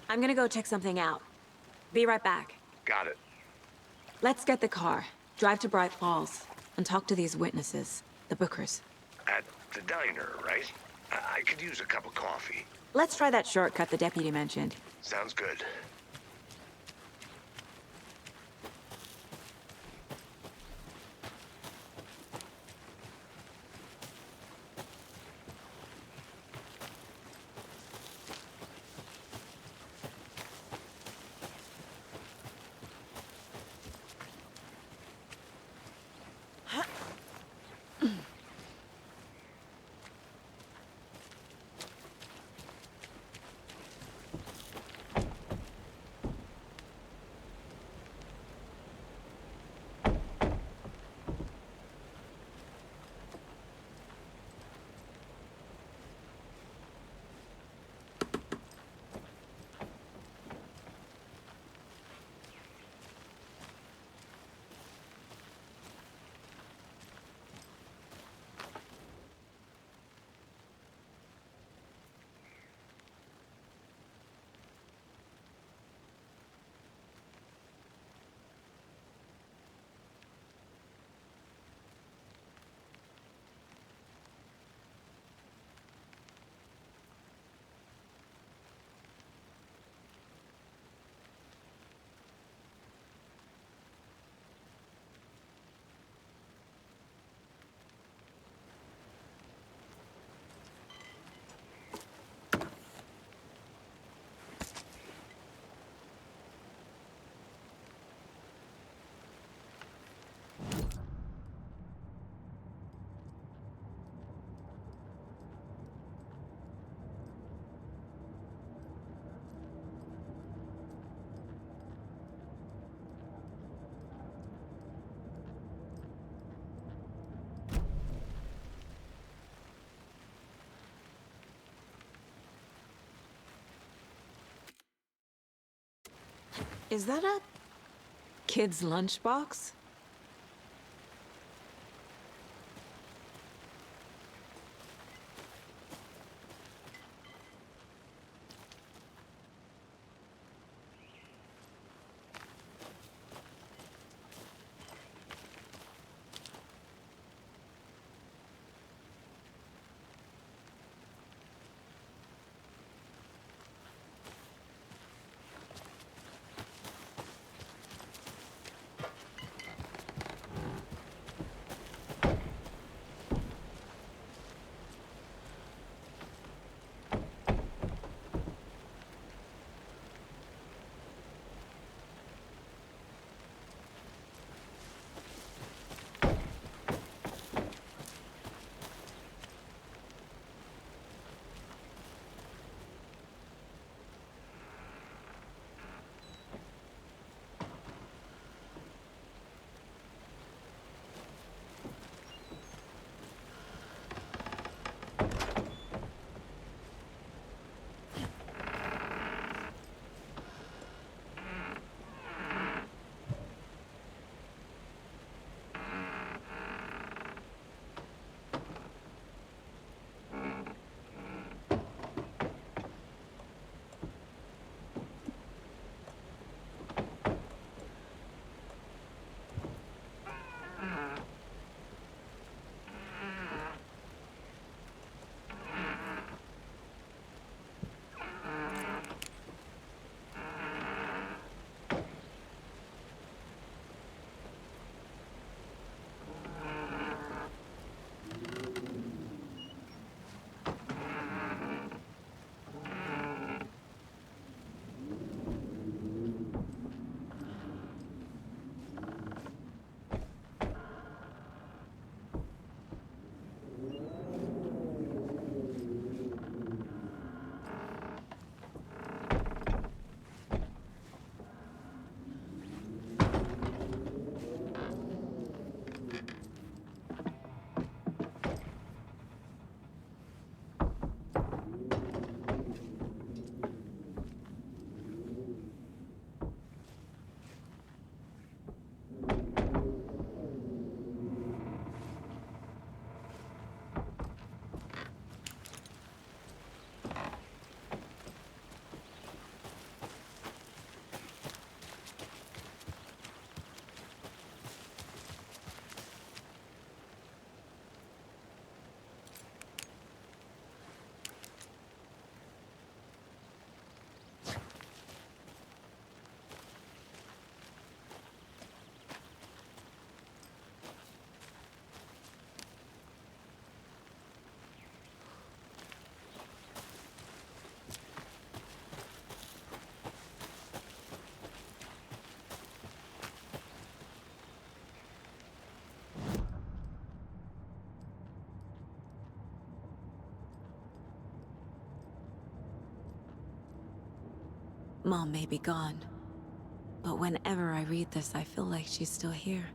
I'm gonna go check something out. Be right back. Got it. Let's get the car, drive to Bright Falls, and talk to these witnesses, the Bookers. At the diner, right? I could use a cup of coffee. Let's try that shortcut the deputy mentioned. Sounds good. Is that a kid's lunchbox? Mom may be gone, but whenever I read this, I feel like she's still here.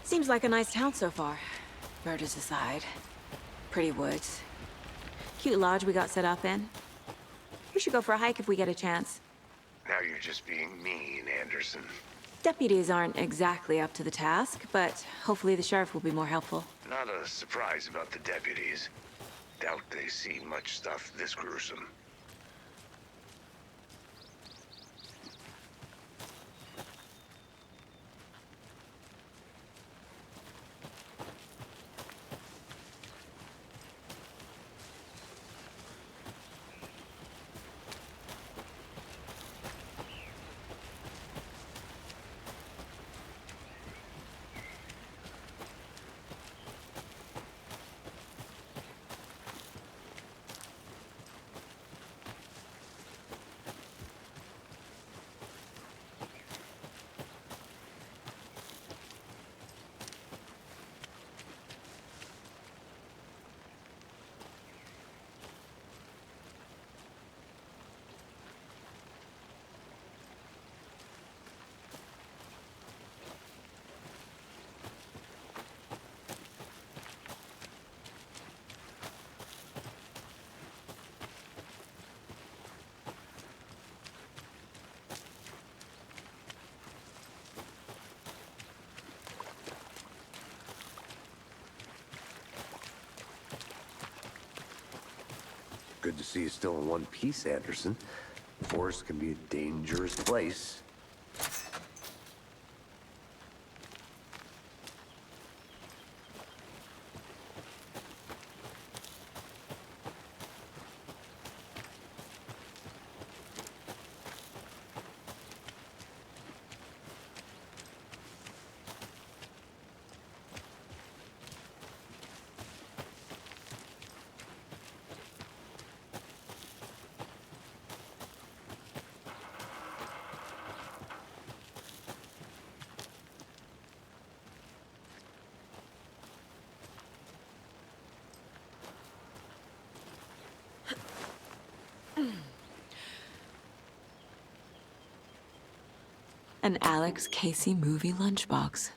Seems like a nice town so far. Murders aside. Pretty woods. Cute lodge we got set up in. We should go for a hike if we get a chance. Now you're just being mean, Anderson. Deputies aren't exactly up to the task, but hopefully the sheriff will be more helpful. Not a surprise about the deputies. Doubt they see much stuff this gruesome. Good to see you still in one piece, Anderson. The forest can be a dangerous place. An Alex Casey movie lunchbox.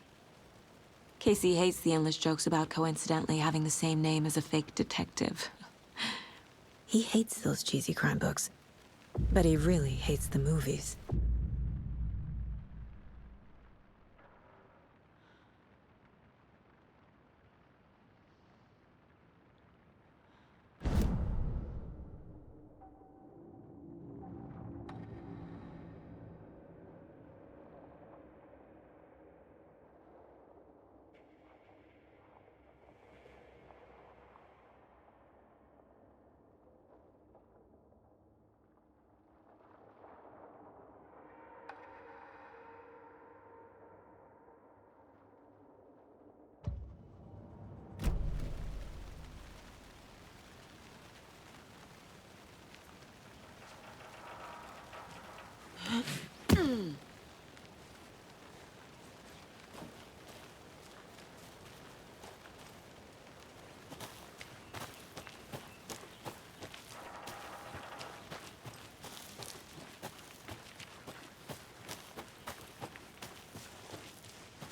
Casey hates the endless jokes about coincidentally having the same name as a fake detective. He hates those cheesy crime books, but he really hates the movies.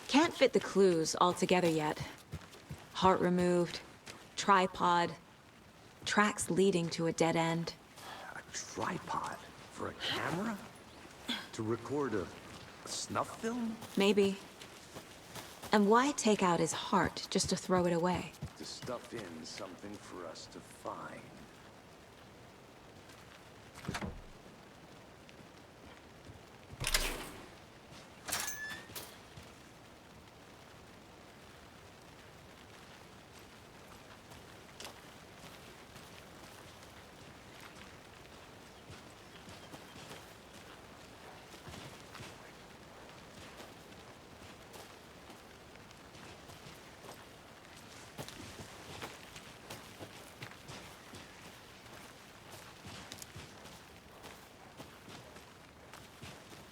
Can't fit the clues all together yet. Heart removed, tripod, tracks leading to a dead end. A tripod? For a camera? To record a snuff film? Maybe. And why take out his heart just to throw it away? To stuff in something for us to find.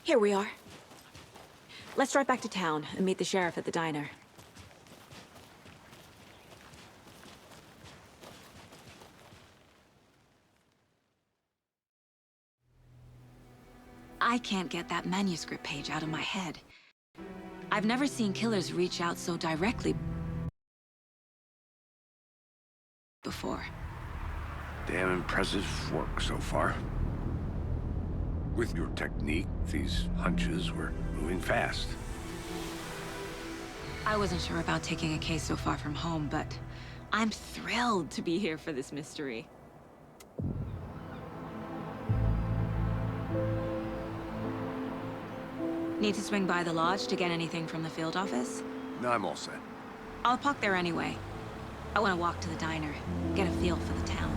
Here we are. Let's drive back to town and meet the sheriff at the diner. I can't get that manuscript page out of my head. I've never seen killers reach out so directly before. Damn impressive work so far. With your technique, these hunches were moving fast. I wasn't sure about taking a case so far from home, but I'm thrilled to be here for this mystery. Need to swing by the lodge to get anything from the field office? No, I'm all set. I'll park there anyway. I want to walk to the diner, get a feel for the town.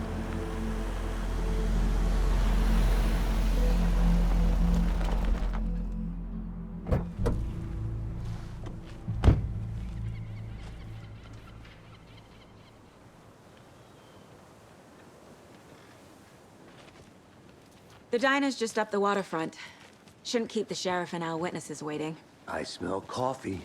The diner's just up the waterfront. Shouldn't keep the sheriff and our witnesses waiting. I smell coffee.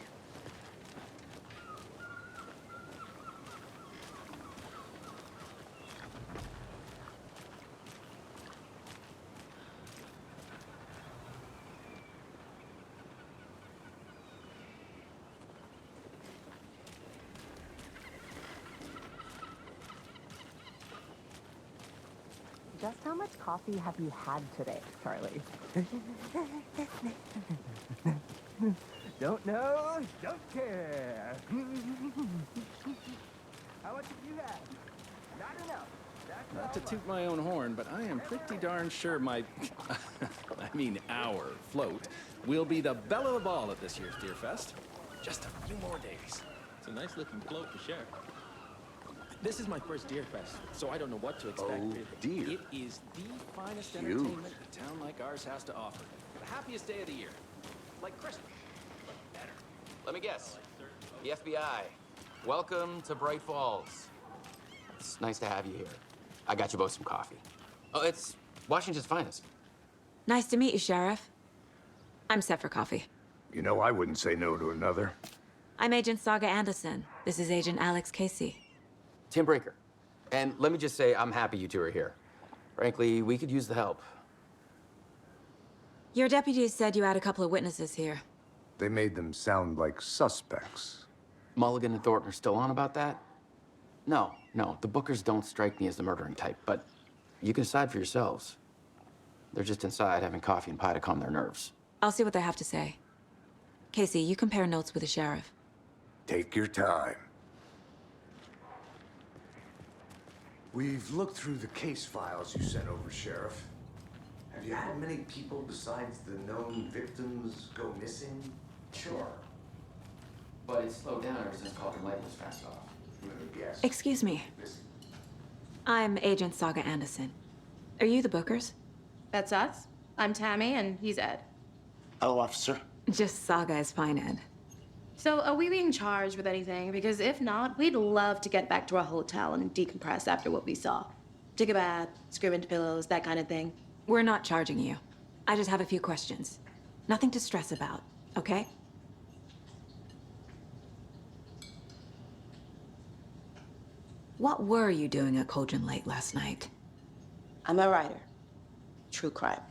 Just how much coffee have you had today, Charlie? Don't know, don't care. How much have you had? Not enough. That's Not to toot my own horn, but I am pretty darn sure my, our float will be the belle of the ball at this year's Deer Fest. Just a few more days. It's a nice looking float to share. This is my first Deer Fest, so I don't know what to expect. Oh, really. dear. It is the finest Cute. entertainment a town like ours has to offer. The happiest day of the year. Like Christmas, but better. Let me guess. The FBI. Welcome to Bright Falls. It's nice to have you here. I got you both some coffee. Oh, it's Washington's finest. Nice to meet you, Sheriff. I'm set for coffee. You know, I wouldn't say no to another. I'm Agent Saga Anderson. This is Agent Alex Casey. Tim Breaker. And let me just say, I'm happy you two are here. Frankly, we could use the help. Your deputies said you had a couple of witnesses here. They made them sound like suspects. Mulligan and Thornton are still on about that? No, the Bookers don't strike me as the murdering type, but you can decide for yourselves. They're just inside having coffee and pie to calm their nerves. I'll see what they have to say. Casey, you compare notes with the sheriff. Take your time. We've looked through the case files you sent over, Sheriff. Have you had many people besides the known victims go missing? Sure. But it's slowed down ever since Calder Light was passed off. Yes. Excuse me. I'm Agent Saga Anderson. Are you the Bookers? That's us. I'm Tammy, and he's Ed. Hello, officer. Just Saga is fine, Ed. So, are we being charged with anything? Because if not, we'd love to get back to our hotel and decompress after what we saw. Take a bath, scream into pillows, that kind of thing. We're not charging you. I just have a few questions. Nothing to stress about, okay? What were you doing at Cauldron Lake last night? I'm a writer. True crime.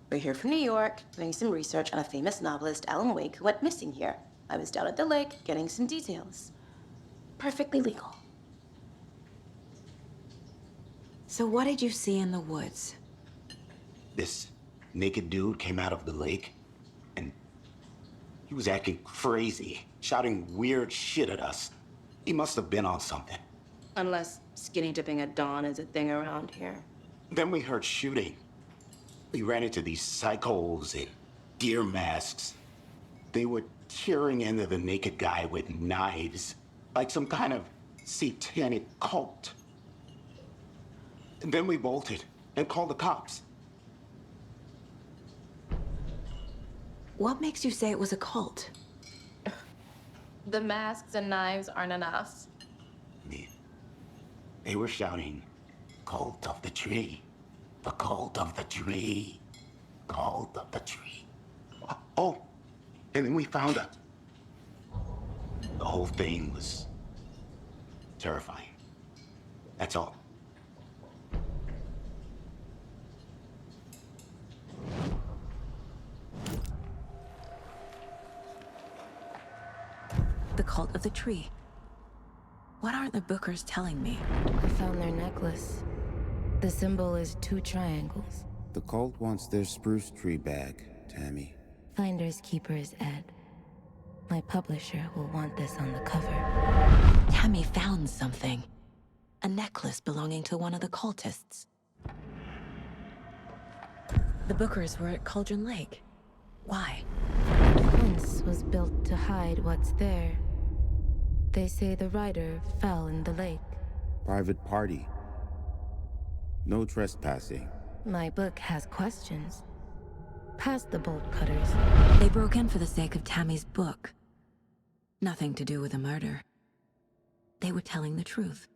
We're here from New York, doing some research on a famous novelist, Alan Wake, who went missing here. I was down at the lake, getting some details. Perfectly legal. So what did you see in the woods? This naked dude came out of the lake, and he was acting crazy, shouting weird shit at us. He must have been on something. Unless skinny dipping at dawn is a thing around here. Then we heard shooting. We ran into these psychos in deer masks. They were tearing into the naked guy with knives, like some kind of satanic cult. And then we bolted and called the cops. What makes you say it was a cult? The masks and knives aren't enough. They were shouting, "Cult of the tree, the cult of the tree, cult of the tree." Oh, and then we found out. The whole thing was terrifying. That's all. The cult of the tree. What aren't the Bookers telling me? I found their necklace. The symbol is 2 triangles. The cult wants their spruce tree back, Tammy. Finders keepers, Ed. My publisher will want this on the cover. Tammy found something. A necklace belonging to one of the cultists. The Bookers were at Cauldron Lake. Why? The fence was built to hide what's there. They say the rider fell in the lake. Private party. No trespassing. My book has questions. Past the bolt cutters. They broke in for the sake of Tammy's book. Nothing to do with a murder. They were telling the truth.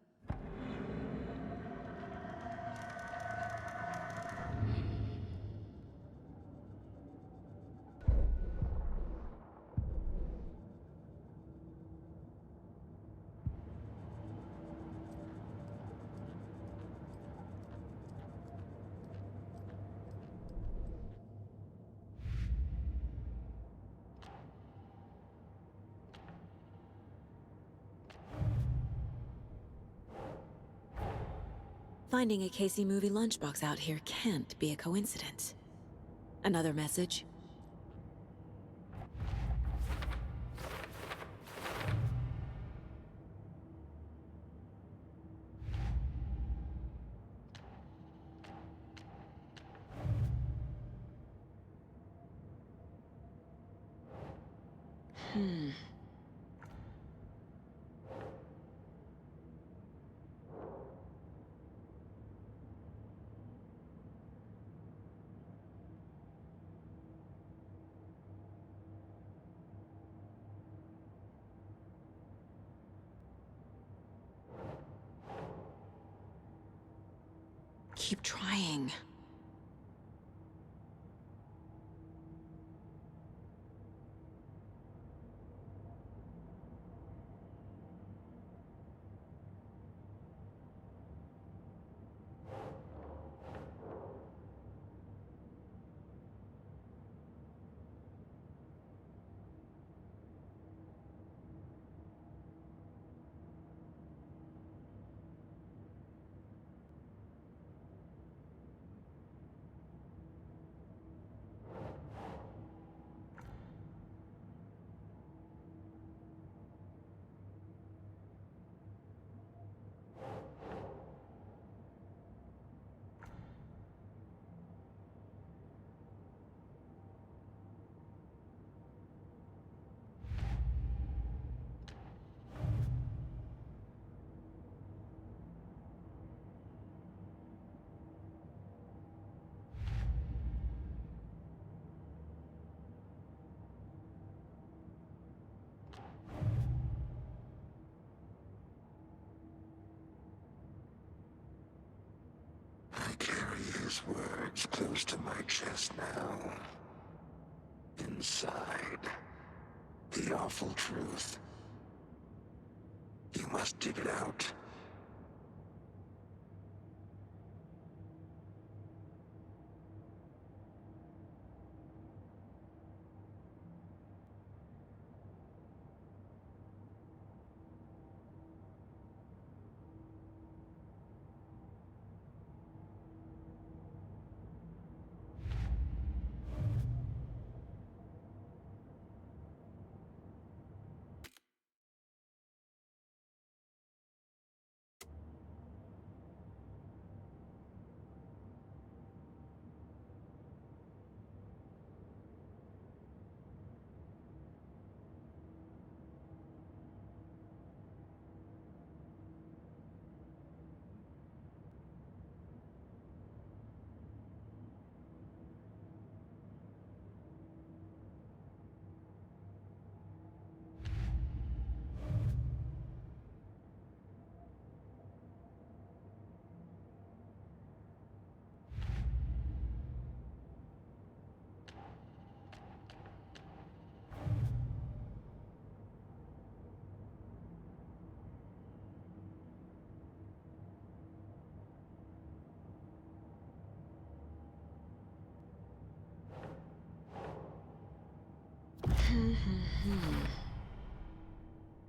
Finding a Casey movie lunchbox out here can't be a coincidence. Another message? Keep trying. I carry his words close to my chest now. Inside, the awful truth. You must dig it out.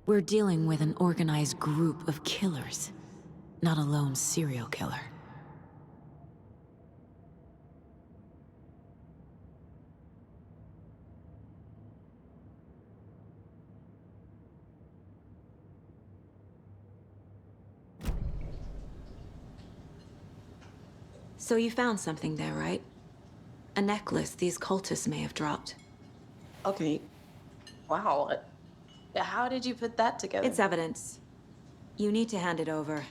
We're dealing with an organized group of killers, not a lone serial killer. So you found something there, right? A necklace these cultists may have dropped. Okay. Wow. How did you put that together? It's evidence. You need to hand it over.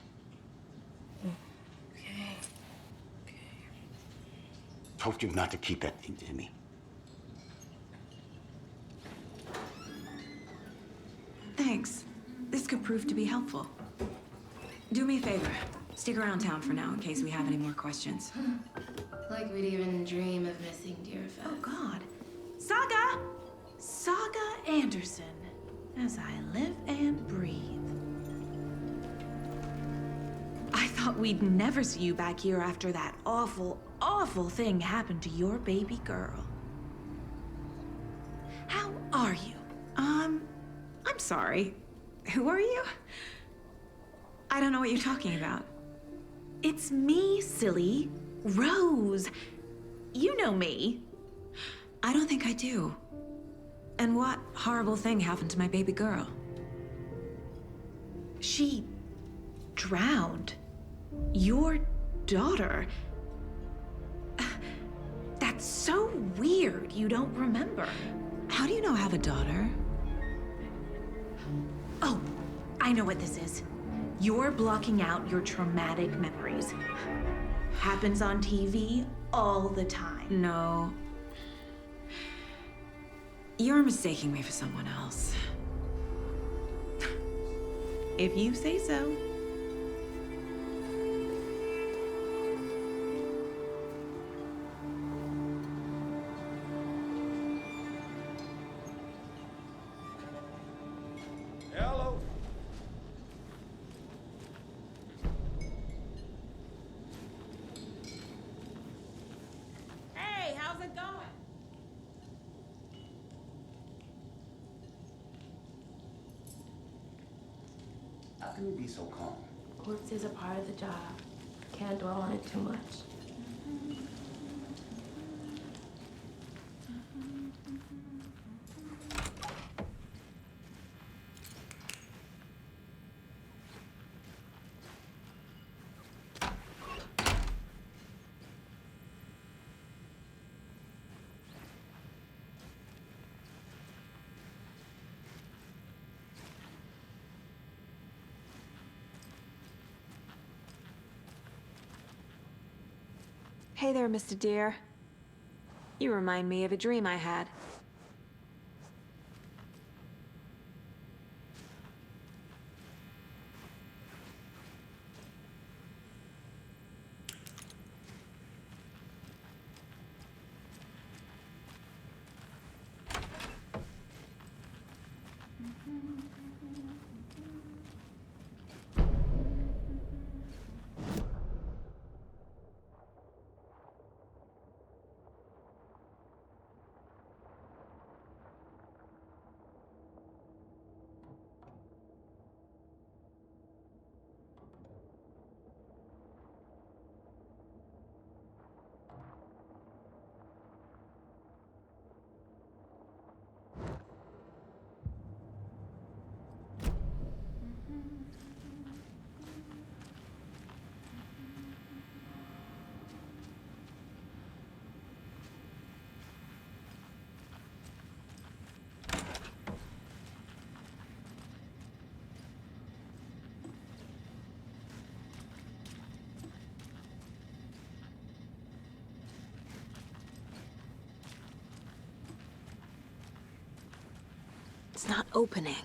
Okay. Told you not to keep that thing to me. Thanks. This could prove to be helpful. Do me a favor. Stick around town for now in case we have any more questions. Like we'd even dream of missing Deerfest. Oh, God. Saga! Saga Anderson. As I live and breathe. I thought we'd never see you back here after that awful, awful thing happened to your baby girl. How are you? I'm sorry. Who are you? I don't know what you're talking about. It's me, silly. Rose. You know me. I don't think I do. And what horrible thing happened to my baby girl? She drowned. Your daughter. That's so weird you don't remember. How do you know I have a daughter? Oh, I know what this is. You're blocking out your traumatic memories. Happens on TV all the time. No. You're mistaking me for someone else. If you say so. Hello. Hey, how's it going? How can you be so calm? Quartz is a part of the job. Can't dwell on it too much. Hey there, Mr. Deer. You remind me of a dream I had. It's not opening.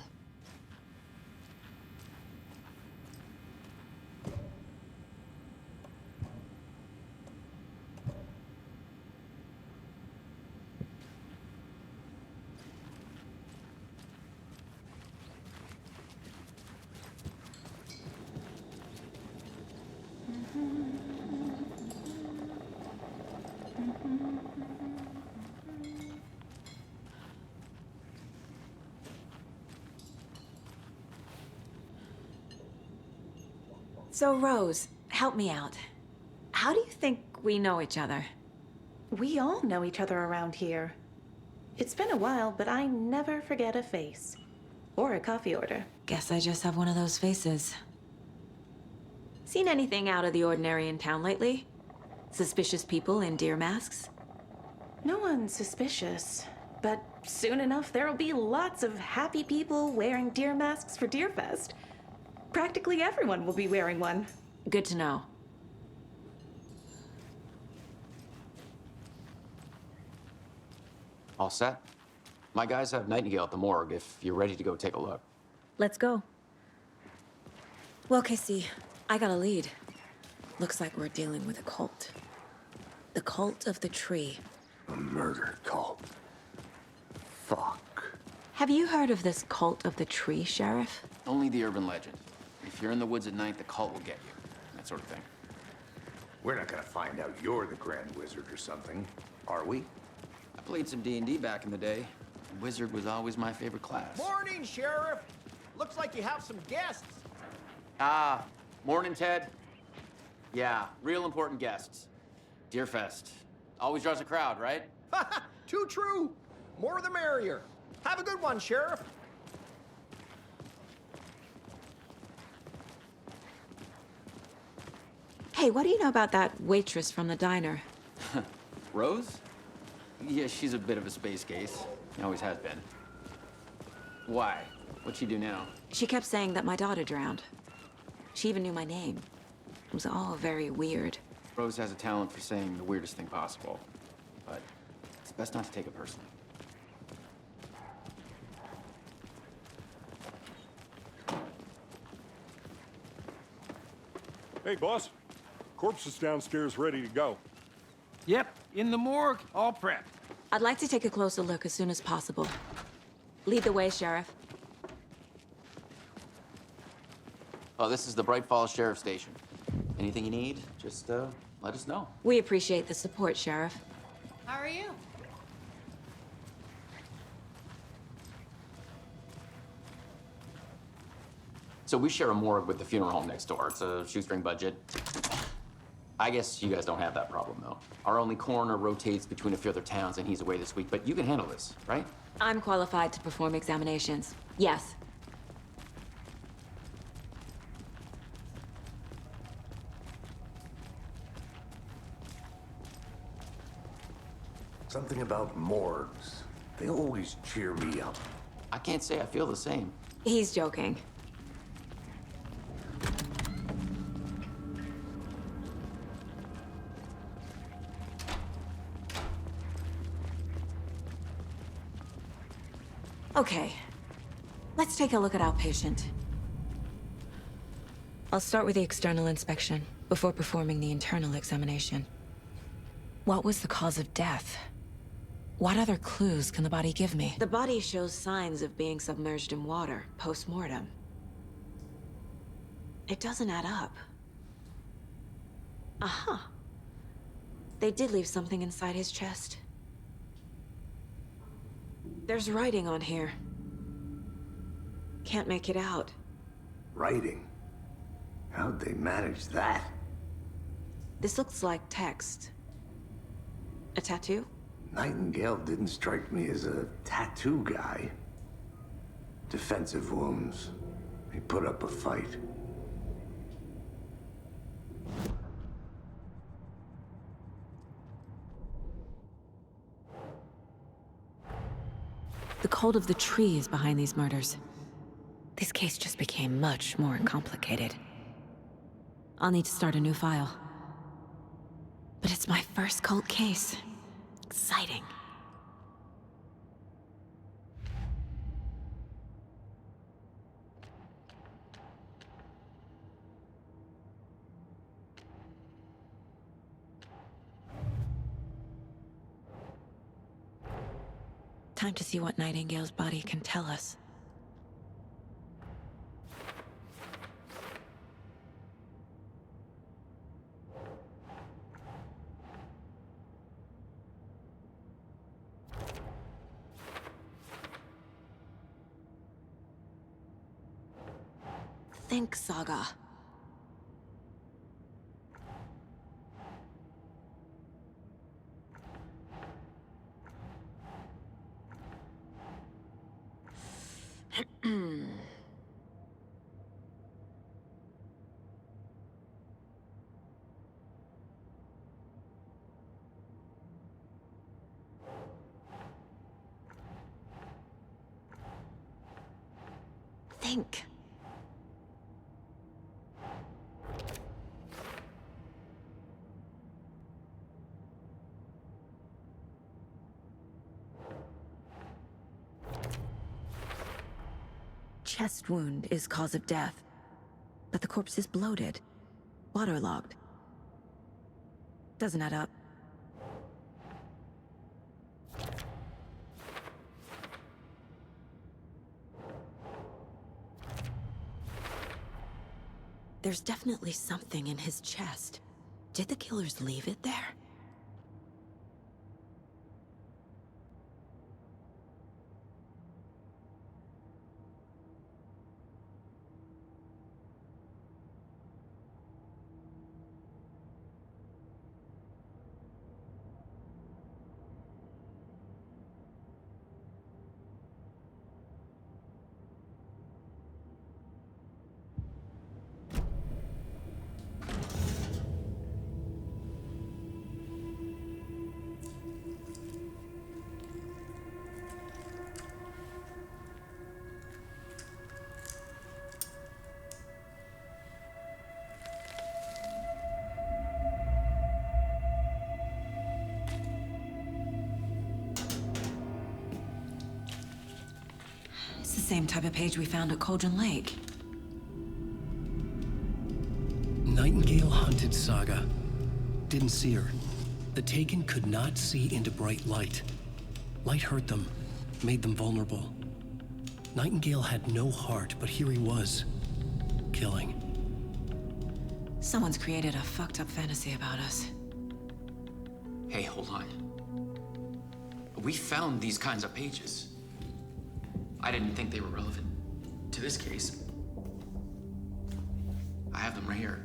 So, Rose, help me out. How do you think we know each other? We all know each other around here. It's been a while, but I never forget a face. Or a coffee order. Guess I just have one of those faces. Seen anything out of the ordinary in town lately? Suspicious people in deer masks? No one's suspicious. But soon enough, there'll be lots of happy people wearing deer masks for Deerfest. Practically everyone will be wearing one. Good to know. All set? My guys have Nightingale at the morgue if you're ready to go take a look. Let's go. Well, Casey, I got a lead. Looks like we're dealing with a cult. The cult of the tree. A murder cult. Fuck. Have you heard of this cult of the tree, Sheriff? Only the urban legend. If you're in the woods at night, the cult will get you. That sort of thing. We're not gonna find out you're the Grand Wizard or something, are we? I played some D&D back in the day. Wizard was always my favorite class. Morning, Sheriff. Looks like you have some guests. Morning, Ted. Yeah, real important guests. Deerfest. Always draws a crowd, right? Too true. More the merrier. Have a good one, Sheriff. Hey, what do you know about that waitress from the diner? Rose? Yeah, she's a bit of a space case. Always has been. Why? What'd she do now? She kept saying that my daughter drowned. She even knew my name. It was all very weird. Rose has a talent for saying the weirdest thing possible. But it's best not to take it personally. Hey, boss. Corpse is downstairs ready to go. Yep, in the morgue, all prepped. I'd like to take a closer look as soon as possible. Lead the way, Sheriff. Oh, this is the Bright Falls Sheriff Station. Anything you need, just let us know. We appreciate the support, Sheriff. How are you? So we share a morgue with the funeral home next door. It's a shoestring budget. I guess you guys don't have that problem, though. Our only coroner rotates between a few other towns, and he's away this week. But you can handle this, right? I'm qualified to perform examinations. Yes. Something about morgues. They always cheer me up. I can't say I feel the same. He's joking. Okay, let's take a look at our patient. I'll start with the external inspection before performing the internal examination. What was the cause of death? What other clues can the body give me? The body shows signs of being submerged in water post-mortem. It doesn't add up. Uh-huh. They did leave something inside his chest. There's writing on here. Can't make it out. Writing? How'd they manage that? This looks like text. A tattoo? Nightingale didn't strike me as a tattoo guy. Defensive wounds. He put up a fight. The cult of the tree is behind these murders. This case just became much more complicated. I'll need to start a new file. But it's my first cult case. Exciting. Time to see what Nightingale's body can tell us. Think, Saga. think. Chest wound is cause of death, but the corpse is bloated, waterlogged. Doesn't add up. There's definitely something in his chest. Did the killers leave it there? It's the same type of page we found at Cauldron Lake. Nightingale hunted Saga. Didn't see her. The Taken could not see into bright light. Light hurt them, made them vulnerable. Nightingale had no heart, but here he was, killing. Someone's created a fucked up fantasy about us. Hey, hold on. We found these kinds of pages. I didn't think they were relevant to this case. I have them right here.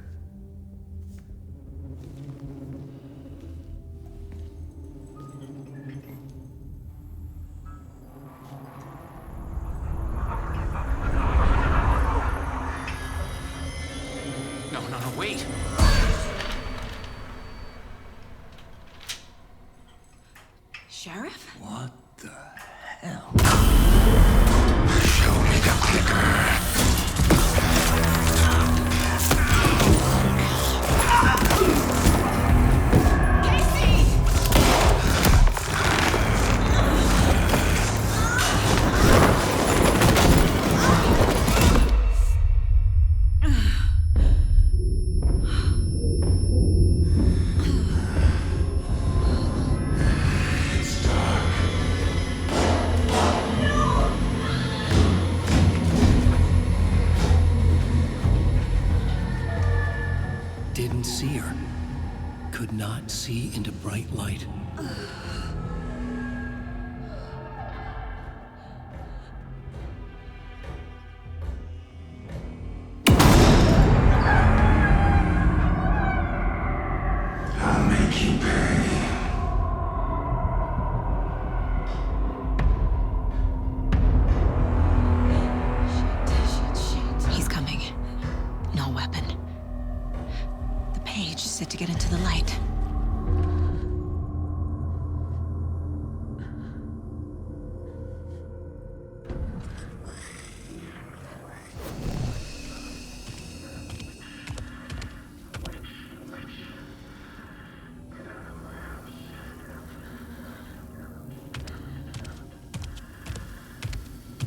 No, wait. Sheriff? What the hell? Show me the clicker. Didn't see her. Could not see into bright light. I'll make you pay. He's coming. No weapon. The page is set to get into the light.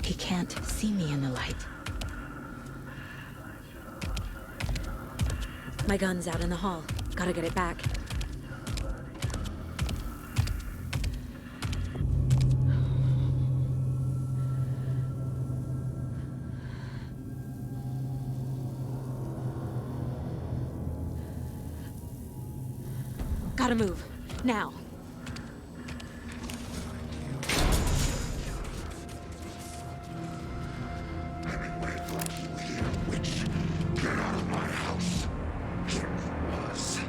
He can't see me in the light. My gun's out in the hall. Gotta get it back. Gotta move. Now. Get out of my house. It was.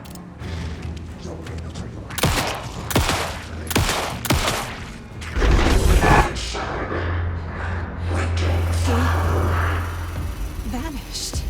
Vanished.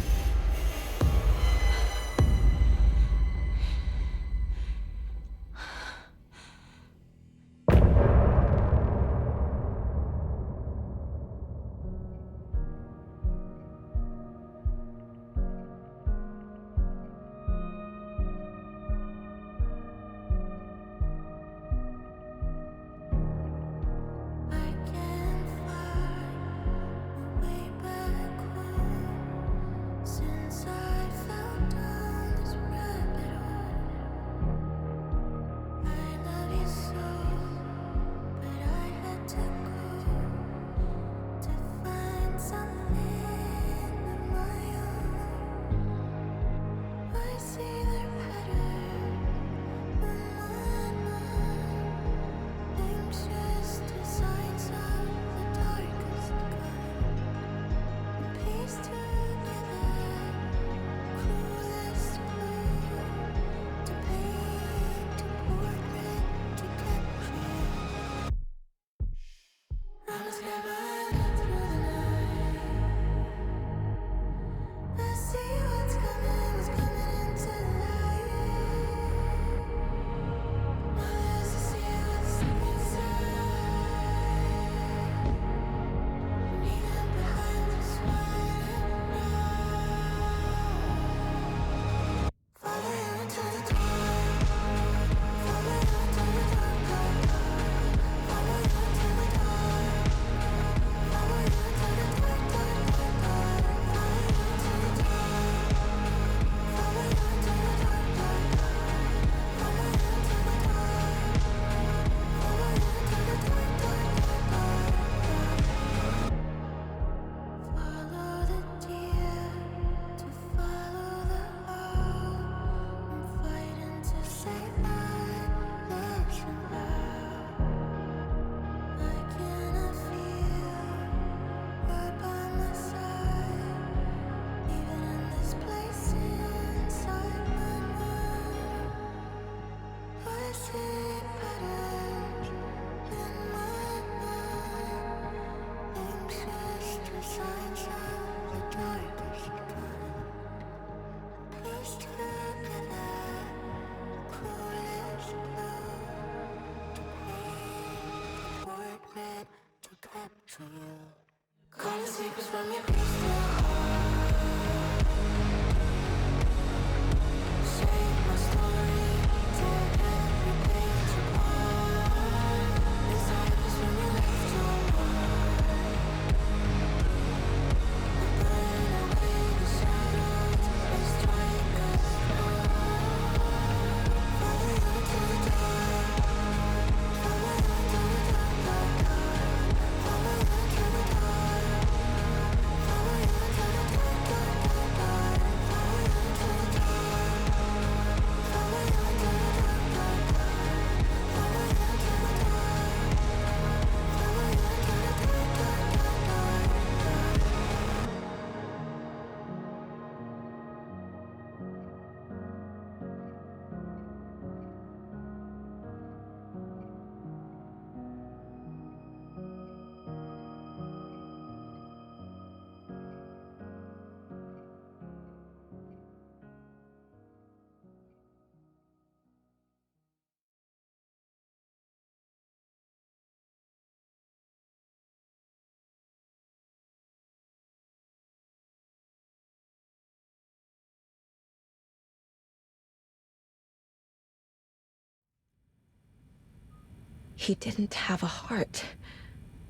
He didn't have a heart,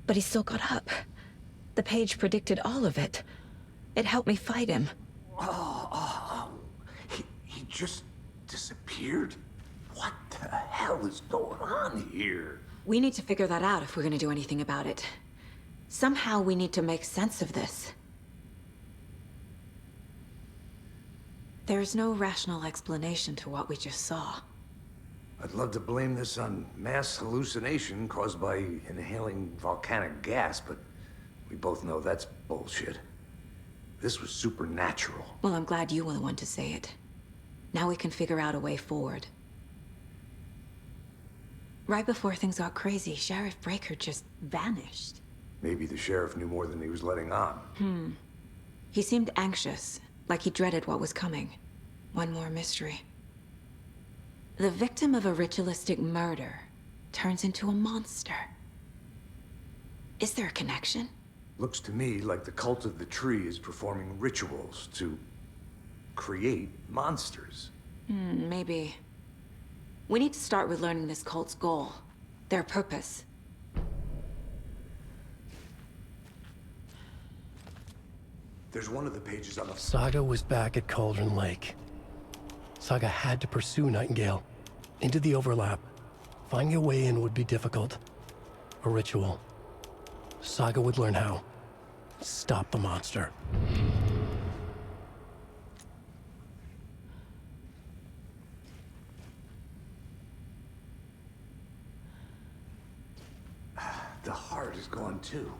but he still got up. The page predicted all of it. It helped me fight him. He just disappeared? What the hell is going on here? We need to figure that out if we're gonna do anything about it. Somehow we need to make sense of this. There's no rational explanation to what we just saw. I'd love to blame this on mass hallucination caused by inhaling volcanic gas, but we both know that's bullshit. This was supernatural. Well, I'm glad you were the one to say it. Now we can figure out a way forward. Right before things got crazy, Sheriff Breaker just vanished. Maybe the sheriff knew more than he was letting on. He seemed anxious, like he dreaded what was coming. One more mystery. The victim of a ritualistic murder turns into a monster. Is there a connection? Looks to me like the cult of the tree is performing rituals to create monsters. Maybe. We need to start with learning this cult's goal, their purpose. There's one of the pages on the... Saga was back at Cauldron Lake. Saga had to pursue Nightingale into the overlap. Finding a way in would be difficult. A ritual. Saga would learn how. Stop the monster. The heart is gone too.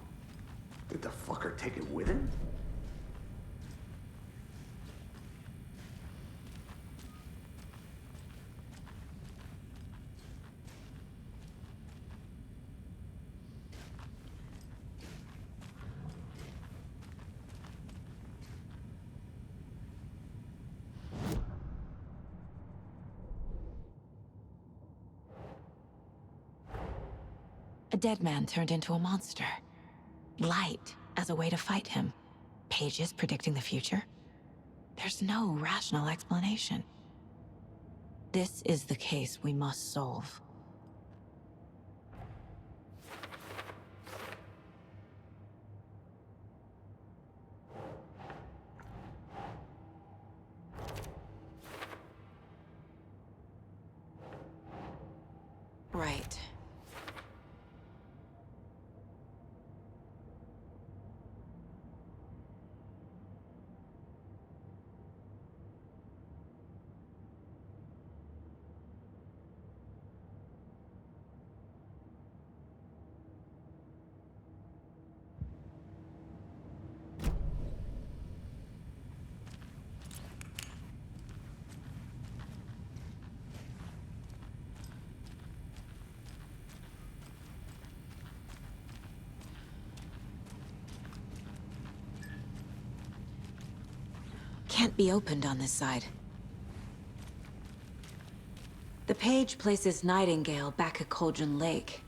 Did the fucker take it with him? A dead man turned into a monster. Light as a way to fight him. Pages predicting the future? There's no rational explanation. This is the case we must solve. Right. can't be opened on this side. The page places Nightingale back at Cauldron Lake.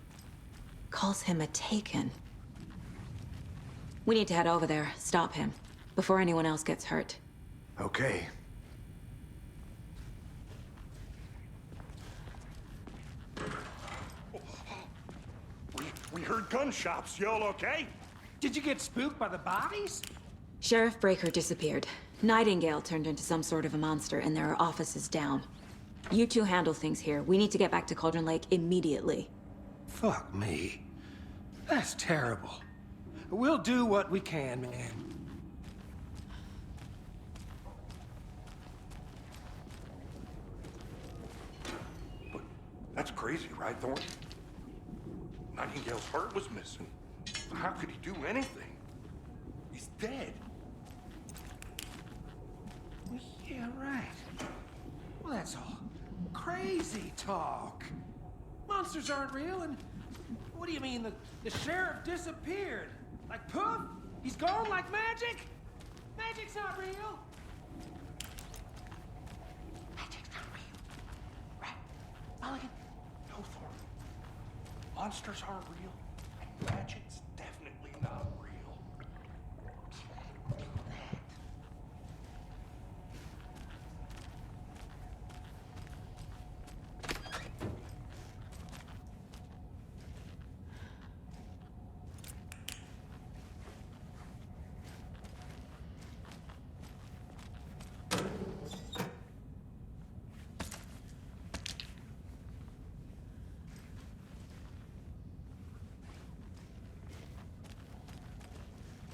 Calls him a Taken. We need to head over there, stop him, before anyone else gets hurt. Okay. We heard gunshots. Y'all okay? Did you get spooked by the bodies? Sheriff Breaker disappeared. Nightingale turned into some sort of a monster, and there are offices down. You two handle things here. We need to get back to Cauldron Lake immediately. Fuck me. That's terrible. We'll do what we can, man. But that's crazy, right, Thorne? Nightingale's heart was missing. How could he do anything? He's dead. Well, yeah, right. Well, that's all crazy talk. Monsters aren't real, and what do you mean the sheriff disappeared? Like poof? He's gone like magic? Magic's not real. Magic's not real. Right? Mulligan? No, Thorne. Monsters aren't real, and magic's definitely not real.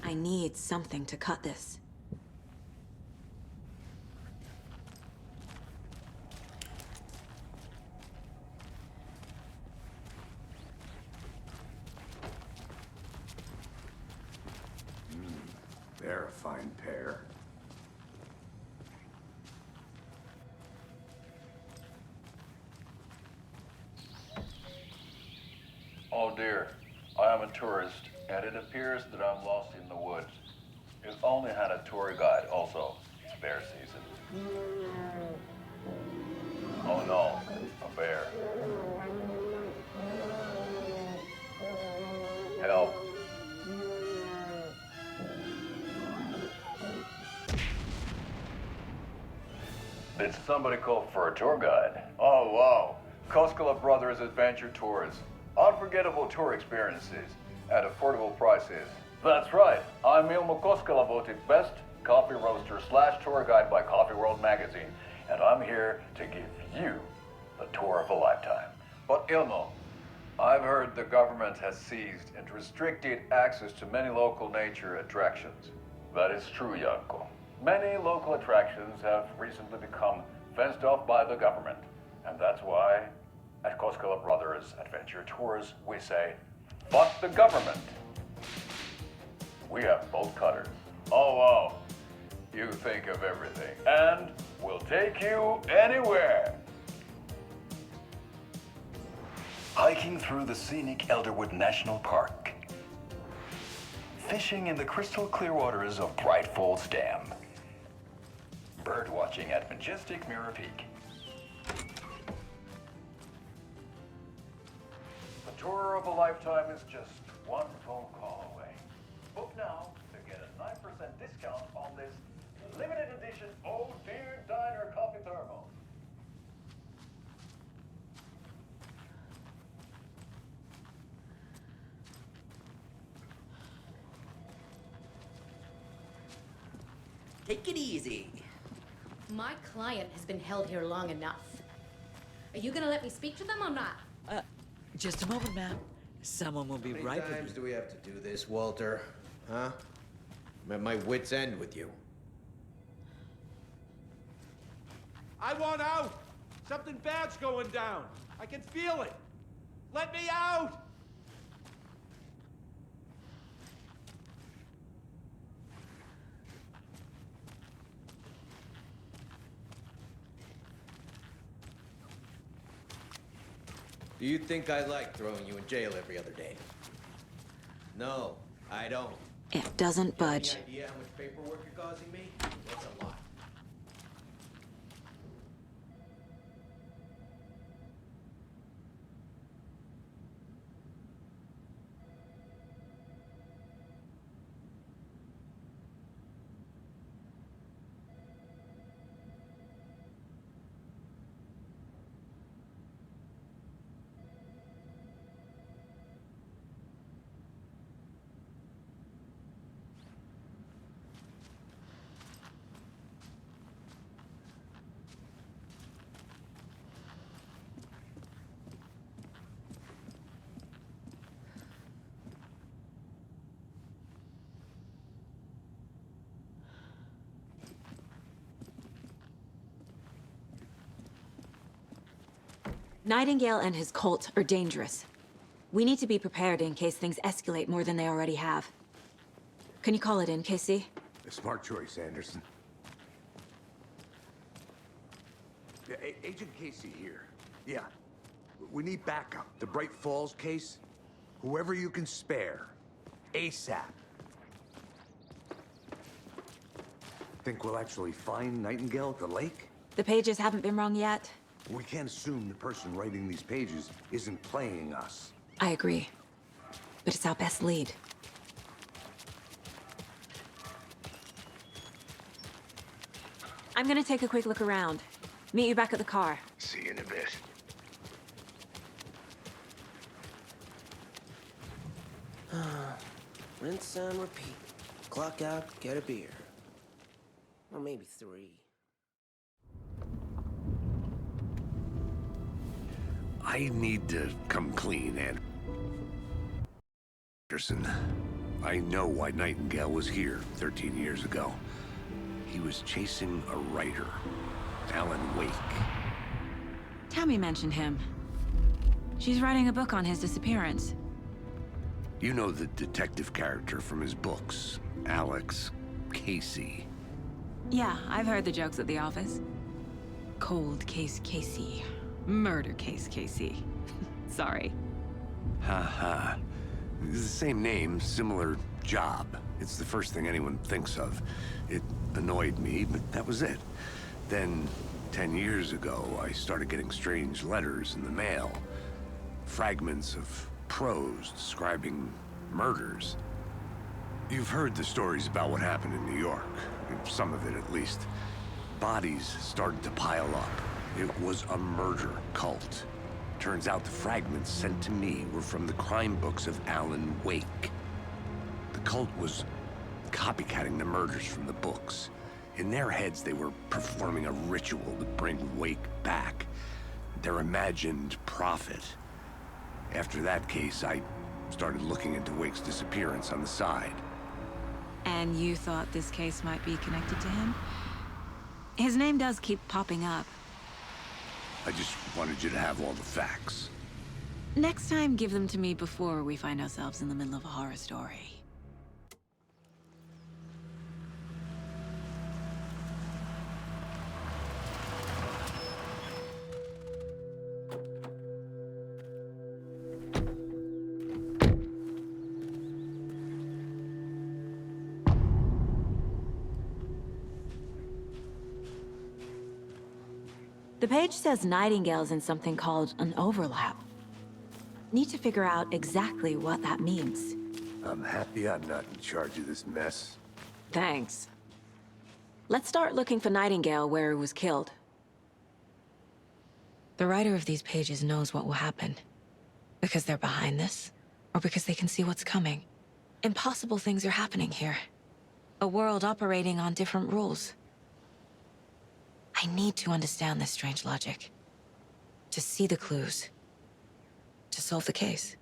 I need something to cut this. They're a fine pair. Oh dear, I am a tourist, and it appears that I'm lost in the woods. If only had a tour guide also. It's bear season. Oh no, a bear. Help. Did somebody call for a tour guide? Oh wow, Koskela Brothers Adventure Tours. Unforgettable tour experiences at affordable prices. That's right, I'm Ilmo Koskela, voted best coffee roaster / tour guide by Coffee World magazine, and I'm here to give you the tour of a lifetime. But Ilmo, I've heard the government has seized and restricted access to many local nature attractions. That is true, Janko. Many local attractions have recently become fenced off by the government, and that's why at Koskela Brothers Adventure Tours, we say, fuck the government. We have bolt cutters. Oh, wow. You think of everything. And we'll take you anywhere. Hiking through the scenic Elderwood National Park. Fishing in the crystal clear waters of Bright Falls Dam. Bird watching at majestic Mirror Peak. The tour of a lifetime is just one phone call away. Book now to get a 9% discount on this limited edition Oh Dear Diner Coffee Thermal. Take it easy. My client has been held here long enough. Are you gonna let me speak to them or not? Just a moment, ma'am. Someone will be right with you. How many times do we have to do this, Walter? Huh? I'm at my wit's end with you. I want out! Something bad's going down. I can feel it. Let me out! Do you think I like throwing you in jail every other day? No, I don't. It doesn't budge. Any idea how much paperwork you're causing me? It's a lot. Nightingale and his cult are dangerous. We need to be prepared in case things escalate more than they already have. Can you call it in, Casey? A smart choice, Anderson. Yeah, Agent Casey here. Yeah. We need backup. The Bright Falls case? Whoever you can spare. ASAP. Think we'll actually find Nightingale at the lake? The pages haven't been wrong yet. We can't assume the person writing these pages isn't playing us. I agree. But it's our best lead. I'm gonna take a quick look around. Meet you back at the car. See you in a bit. Rinse and repeat. Clock out, get a beer. Or maybe 3. I need to come clean, Anderson. I know why Nightingale was here 13 years ago. He was chasing a writer, Alan Wake. Tammy mentioned him. She's writing a book on his disappearance. You know the detective character from his books, Alex Casey. Yeah, I've heard the jokes at the office. Cold case Casey. Murder case Casey. Sorry. Ha. It's the same name, similar job. It's the first thing anyone thinks of. It annoyed me, but that was it. Then, 10 years ago, I started getting strange letters in the mail. Fragments of prose describing murders. You've heard the stories about what happened in New York. Some of it, at least. Bodies started to pile up. It was a murder cult. Turns out the fragments sent to me were from the crime books of Alan Wake. The cult was copycatting the murders from the books. In their heads, they were performing a ritual to bring Wake back. Their imagined prophet. After that case, I started looking into Wake's disappearance on the side. And you thought this case might be connected to him? His name does keep popping up. I just wanted you to have all the facts. Next time, give them to me before we find ourselves in the middle of a horror story. The page says Nightingale's in something called an overlap. Need to figure out exactly what that means. I'm happy I'm not in charge of this mess. Thanks. Let's start looking for Nightingale where he was killed. The writer of these pages knows what will happen. Because they're behind this, or because they can see what's coming. Impossible things are happening here. A world operating on different rules. I need to understand this strange logic. To see the clues. To solve the case.